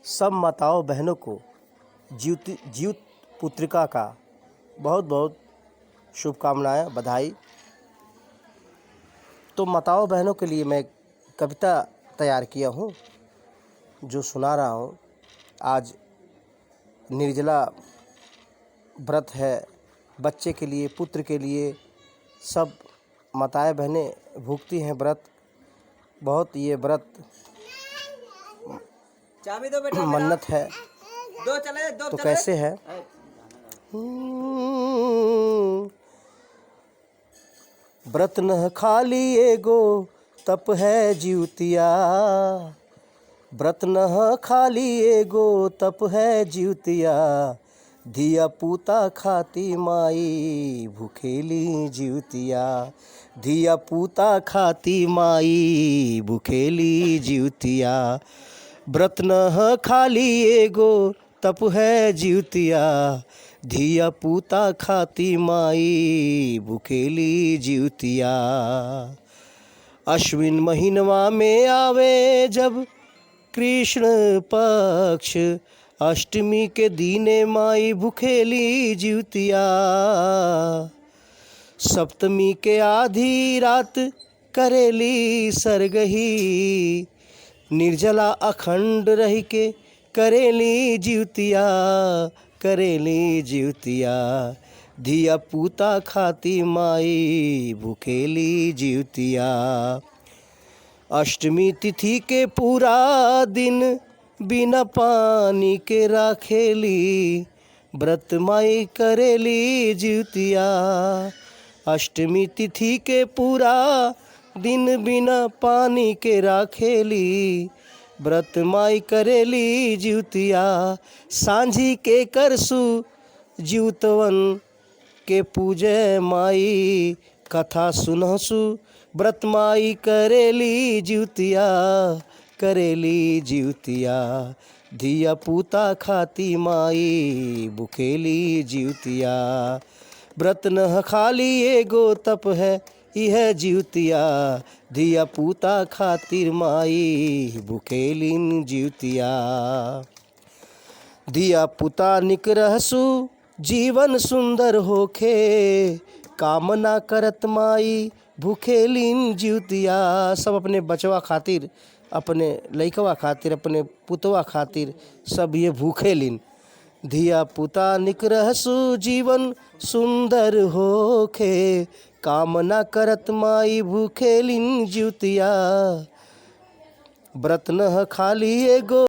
सब माताओं बहनों को जीवित पुत्रिका का बहुत बहुत शुभकामनाएं, बधाई। तो माताओं बहनों के लिए मैं कविता तैयार किया हूँ जो सुना रहा हूँ। आज निर्जला व्रत है, बच्चे के लिए, पुत्र के लिए सब माताएं बहनें भूखती हैं व्रत। बहुत ये व्रत चाबी दो बेटा, मन्नत है। दो चले, दो तो चले। कैसे है? व्रत न खाली एगो तप है जीवतिया, व्रत न खाली एगो तप है जीवतिया, धिया पूता खाती माई भूखेली जीवतिया, धिया पूता खाती माई भूखेली जीवतिया। व्रत न खाली एगो तप है जीवतिया, धिया पूता खाती माई भूखेली जीवतिया। अश्विन महीनवा में आवे जब कृष्ण पक्ष, अष्टमी के दीने माई भूखेली जीवतिया। सप्तमी के आधी रात करेली सरगही, निर्जला अखंड रही के करेली जीवतिया, करेली जीवतिया, धिया पूता खाती माई भूखेली जीवतिया। अष्टमी तिथि के पूरा दिन बिना पानी के राखेली, व्रत माई करेली जीवतिया। अष्टमी तिथि के पूरा दिन बिना पानी के राखेली, व्रत माई करेली जीवतिया। सांझी के करसु जीवतवन के पूजे माई, कथा सुनहसु व्रत माई करेली जीवतिया, करेली जीवतिया, धिया पूता खाती माई भूखेली जीवतिया। व्रत न खाली एगो तप है यह जीवतिया, धिया पूता खातिर माई भूखेलीन जीवतिया। धिया पूता निक रहसु जीवन सुंदर होखे, कामना करत माई भूखेलीन जीवतिया। सब अपने बचवा खातिर, अपने लइकवा खातिर, अपने पुतवा खातिर सब ये भूखेलीन। धिया पूता निक रहसु जीवन सुंदर होखे, कामना करत माई भूखेलीन जीवतिया। व्रत न खाली एगो